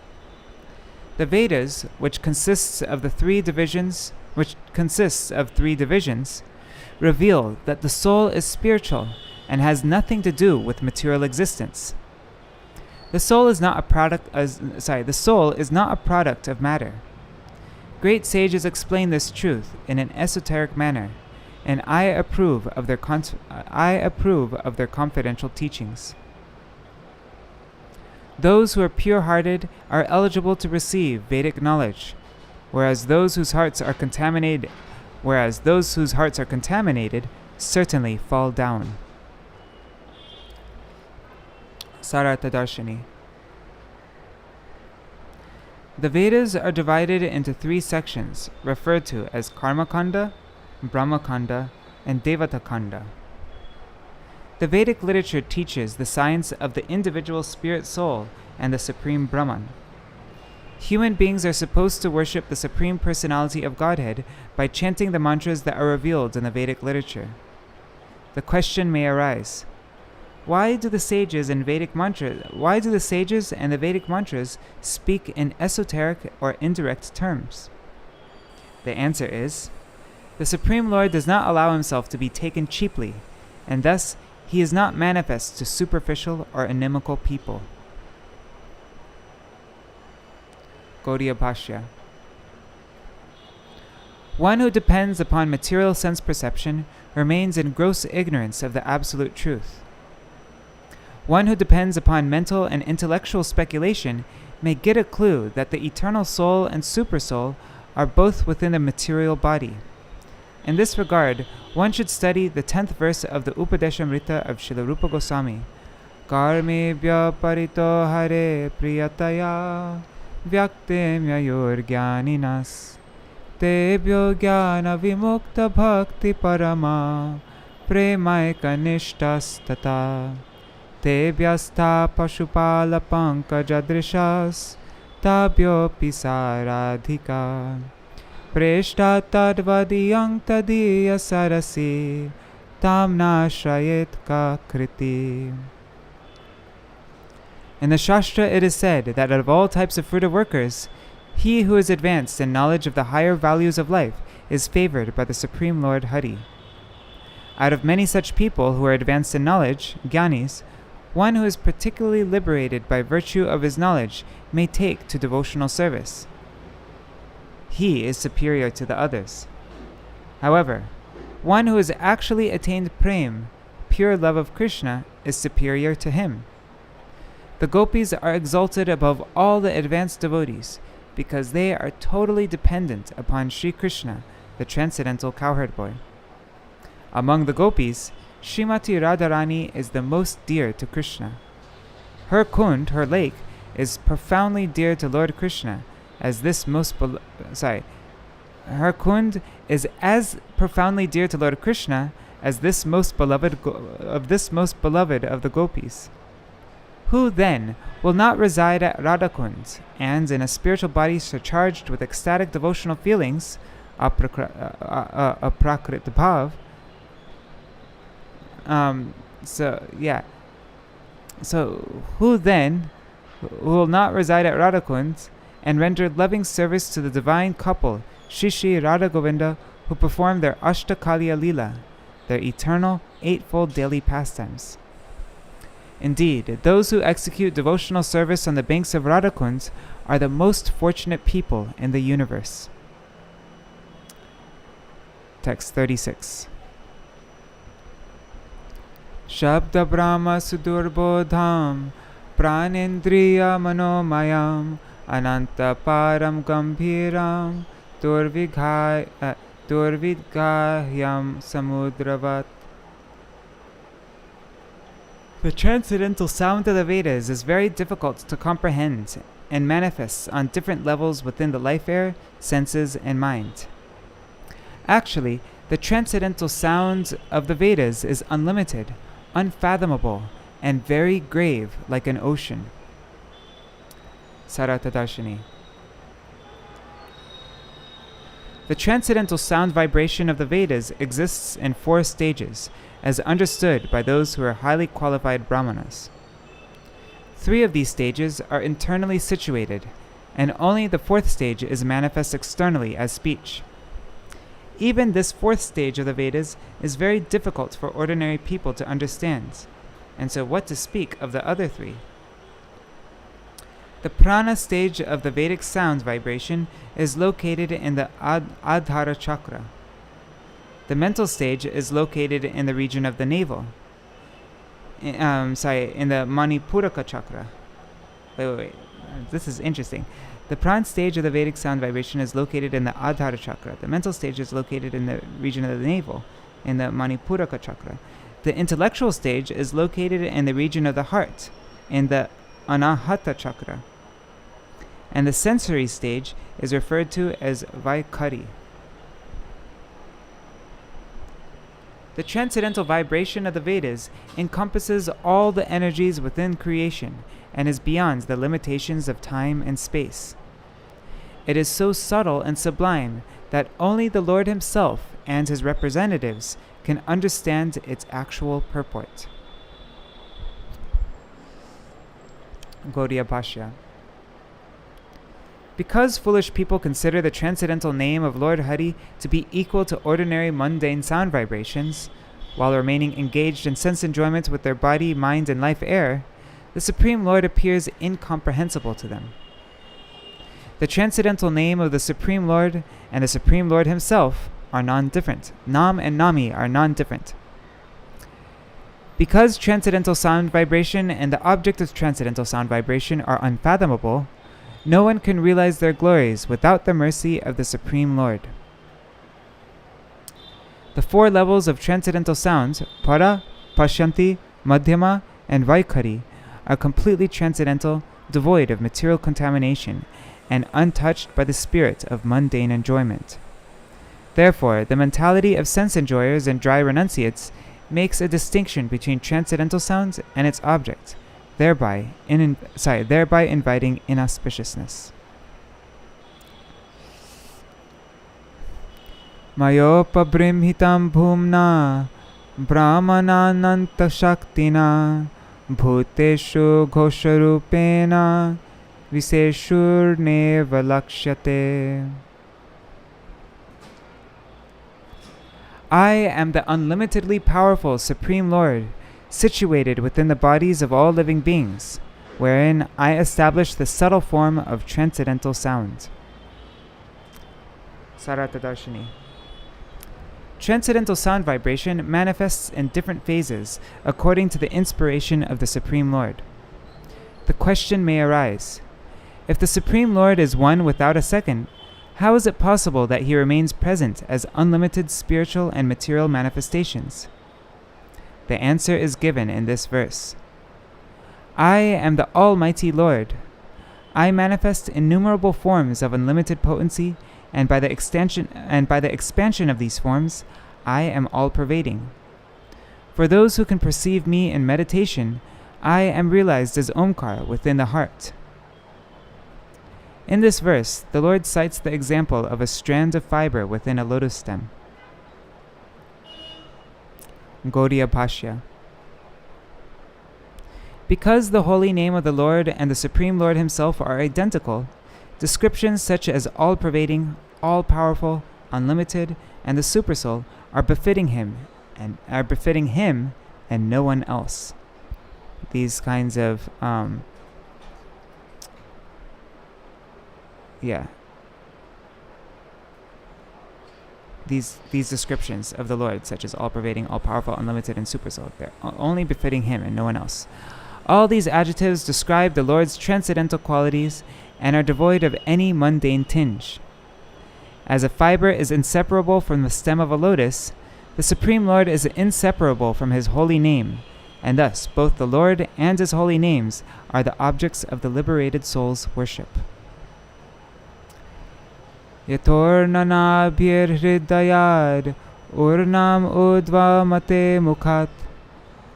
S1: The Vedas, which consists of three divisions, reveal that the soul is spiritual and has nothing to do with material existence. The soul is not a product of matter. Great sages explain this truth in an esoteric manner, and I approve of their confidential teachings. Those who are pure-hearted are eligible to receive Vedic knowledge, whereas those whose hearts are contaminated certainly fall down. Sārārtha-darśinī. The Vedas are divided into three sections, referred to as Karma-kanda, Brahma-kanda, and Devata-kanda. The Vedic literature teaches the science of the individual spirit soul and the Supreme Brahman. Human beings are supposed to worship the Supreme Personality of Godhead by chanting the mantras that are revealed in the Vedic literature. The question may arise, why do the sages and the Vedic mantras speak in esoteric or indirect terms? The answer is, the Supreme Lord does not allow himself to be taken cheaply, and thus he is not manifest to superficial or inimical people. Gauḍīya Bhāṣya. One who depends upon material sense perception remains in gross ignorance of the absolute truth. One who depends upon mental and intellectual speculation may get a clue that the eternal soul and supersoul are both within the material body. In this regard, one should study the 10th verse of the Upadeshamrita of Śrīla Rupa Gosvāmī. Karmebhya parito hare priyataya vyaktemya yorgyaninas tebhyo jnana vimukta bhakti parama premaika nishtas tata tebhyastha pashupala pankajadrishas tabhyopi sāradhika preshta tadvadiyang tadiya sarasi tamna shrayet kakriti. In the Shastra it is said that out of all types of fruit of workers, he who is advanced in knowledge of the higher values of life is favored by the Supreme Lord Hari. Out of many such people who are advanced in knowledge, jnanis, one who is particularly liberated by virtue of his knowledge may take to devotional service. He is superior to the others. However, one who has actually attained prem, pure love of Krishna, is superior to him. The gopis are exalted above all the advanced devotees because they are totally dependent upon Sri Krishna, the transcendental cowherd boy. Among the gopis, Srimati Radharani is the most dear to Krishna. Her kund, her lake, is profoundly dear to Lord Krishna, as this most her kund is as profoundly dear to Lord Krishna as this most beloved of the gopis. Who then will not reside at Radhakund and in a spiritual body surcharged with ecstatic devotional feelings, aprakrit bhav? So who then will not reside at Radhakund and render loving service to the divine couple, Shri Shri Radha Govinda, who perform their Ashtakaliya Lila, their eternal eightfold daily pastimes? Indeed, those who execute devotional service on the banks of Radhakund are the most fortunate people in the universe. Text 36. Shabda Brahma Sudurbodham Pranendriya Manomayam Ananta Param Gambhiram Durvidgahyam Samudravat. The transcendental sound of the Vedas is very difficult to comprehend and manifests on different levels within the life air, senses, and mind. Actually, the transcendental sound of the Vedas is unlimited, unfathomable, and very grave like an ocean. Sārārtha-darśinī. The transcendental sound vibration of the Vedas exists in 4 stages, as understood by those who are highly qualified brahmanas. 3 of these stages are internally situated, and only the 4th stage is manifest externally as speech. Even this 4th stage of the Vedas is very difficult for ordinary people to understand, and so what to speak of the other 3? The prana stage of the Vedic sound vibration is located in the Adhara chakra. The mental stage is located in the region of the navel. In the Manipuraka chakra. Wait. This is interesting. The prana stage of the Vedic sound vibration is located in the Adhara chakra. The mental stage is located in the region of the navel, in the Manipuraka chakra. The intellectual stage is located in the region of the heart, in the Anahata chakra. And the sensory stage is referred to as Vaikari. The transcendental vibration of the Vedas encompasses all the energies within creation and is beyond the limitations of time and space. It is so subtle and sublime that only the Lord Himself and His representatives can understand its actual purport. Gauḍīya Bhāṣya. Because foolish people consider the transcendental name of Lord Hari to be equal to ordinary mundane sound vibrations, while remaining engaged in sense enjoyment with their body, mind, and life air, the Supreme Lord appears incomprehensible to them. The transcendental name of the Supreme Lord and the Supreme Lord Himself are non-different. Nam and Nami are non-different. Because transcendental sound vibration and the object of transcendental sound vibration are unfathomable, no one can realize their glories without the mercy of the Supreme Lord. The 4 levels of transcendental sound, Para, Pashyanti, Madhyama, and Vaikari, are completely transcendental, devoid of material contamination, and untouched by the spirit of mundane enjoyment. Therefore, the mentality of sense enjoyers and dry renunciates makes a distinction between transcendental sound and its object, thereby inviting inauspiciousness. Mayopa brimhitam bhumna brahmanananta shaktina bhuteshu ghosharupena viseshurneva lakshyate. I am the unlimitedly powerful Supreme Lord, situated within the bodies of all living beings, wherein I establish the subtle form of transcendental sound. Sārārtha-darśinī. Transcendental sound vibration manifests in different phases according to the inspiration of the Supreme Lord. The question may arise, if the Supreme Lord is one without a second, how is it possible that He remains present as unlimited spiritual and material manifestations? The answer is given in this verse. I am the Almighty Lord. I manifest innumerable forms of unlimited potency, and by the expansion of these forms, I am all-pervading. For those who can perceive me in meditation, I am realized as Omkar within the heart. In this verse, the Lord cites the example of a strand of fiber within a lotus stem. Gauḍīya Bhāṣya. Because the holy name of the Lord and the Supreme Lord Himself are identical, descriptions such as all-pervading, all-powerful, unlimited, and the Supersoul are befitting Him and no one else. These kinds of these descriptions of the Lord, such as all-pervading, all-powerful, unlimited, and super-soul. They're only befitting Him and no one else. All these adjectives describe the Lord's transcendental qualities and are devoid of any mundane tinge. As a fiber is inseparable from the stem of a lotus, the Supreme Lord is inseparable from His holy name, and thus both the Lord and His holy names are the objects of the liberated soul's worship. Yatornanabhir hridayad urnam udva mate mukhat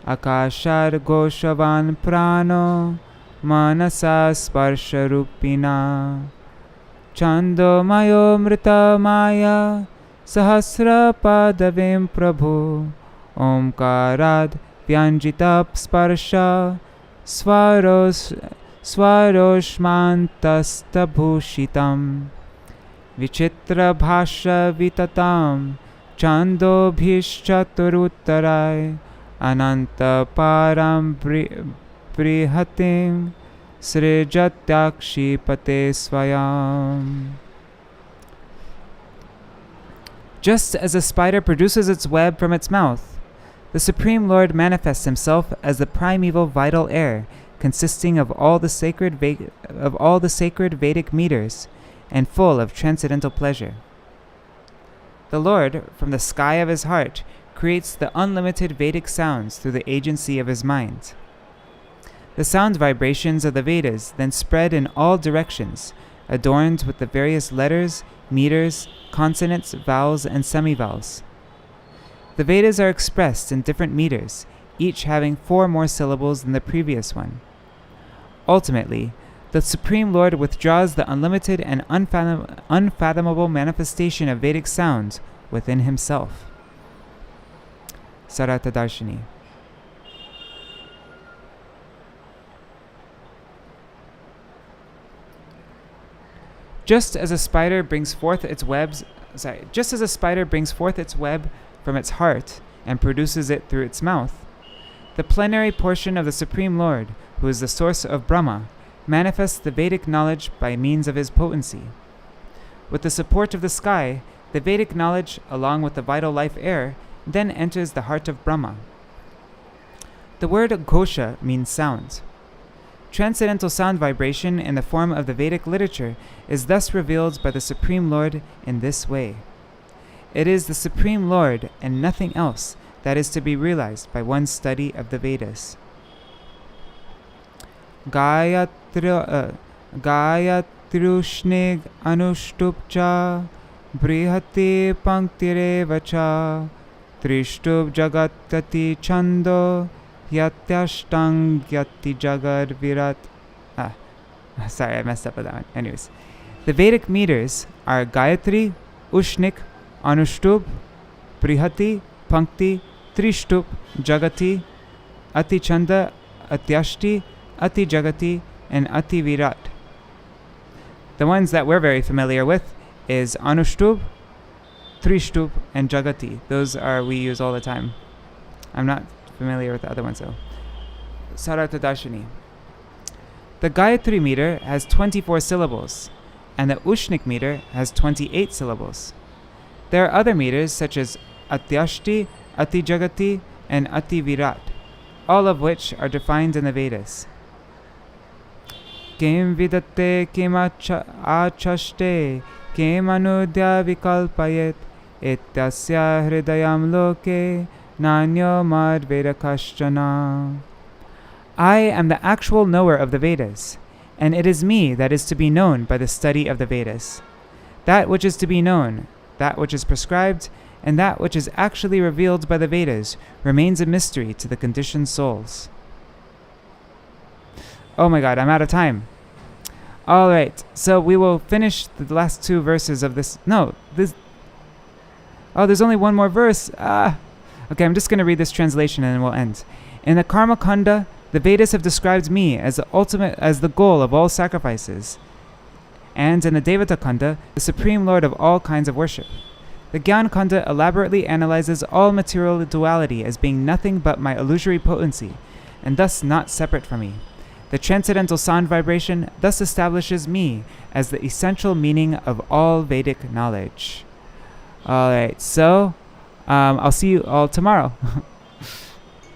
S1: akashar goshavan prano manasa sparsharupina chando mayo mrita maya sahasra padavim prabhu omkarad vyanjitap sparsha svaroshmantastabhushitam vichitra bhāṣya vitatam chando bhishchaturuttarai ananta param brihatim srijatyakshi pate swayam. Just as a spider produces its web from its mouth, the Supreme Lord manifests Himself as the primeval vital air, consisting of all the sacred Vedic meters, and full of transcendental pleasure. The Lord, from the sky of His heart, creates the unlimited Vedic sounds through the agency of His mind. The sound vibrations of the Vedas then spread in all directions, adorned with the various letters, meters, consonants, vowels, and semivowels. The Vedas are expressed in different meters, each having 4 more syllables than the previous one. Ultimately, the Supreme Lord withdraws the unlimited and unfathomable manifestation of Vedic sound within Himself. Sārārtha-darśinī. Just as a spider brings forth its web from its heart and produces it through its mouth, the plenary portion of the Supreme Lord, who is the source of Brahma, manifests the Vedic knowledge by means of His potency. With the support of the sky, the Vedic knowledge, along with the vital life air, then enters the heart of Brahma. The word ghosha means sound. Transcendental sound vibration in the form of the Vedic literature is thus revealed by the Supreme Lord in this way. It is the Supreme Lord and nothing else that is to be realized by one's study of the Vedas. Gayatrushnig anuštupcha brihati panktirevacha trishtub jagatati chando yatyashtang yati jagar virat. Sorry, I messed up with that one. Anyways, the Vedic meters are Gayatri, Ushnik, Anuštub, Brihati, Pankti, Trishtup, Jagati, Ati Chanda, Atyashti, Ati Jagati, and Ati Virat. The ones that we're very familiar with is Anuštub, Trishtup, and Jagati. Those we use all the time. I'm not familiar with the other ones though. Sārārtha-darśinī. The Gayatri meter has 24 syllables, and the Ushnik meter has 28 syllables. There are other meters such as Atyashti, Ati Jagati, and Ati Virat, all of which are defined in the Vedas. Kim vidate kim achaste kim anudya vikalpayet ityasya hridayam loke nanyo mad vedakashchana. I am the actual knower of the Vedas, and it is me that is to be known by the study of the Vedas. That which is to be known, that which is prescribed, and that which is actually revealed by the Vedas remains a mystery to the conditioned souls. Oh my god, I'm out of time. Alright, so we will finish the last 2 verses of this. There's only one more verse. Okay, I'm just going to read this translation and then we'll end. In the Karma Kanda, the Vedas have described me as the goal of all sacrifices. And in the Devata Kanda, the Supreme Lord of all kinds of worship. The Gyan Kanda elaborately analyzes all material duality as being nothing but my illusory potency, and thus not separate from me. The transcendental sound vibration thus establishes me as the essential meaning of all Vedic knowledge. All right, so I'll see you all tomorrow.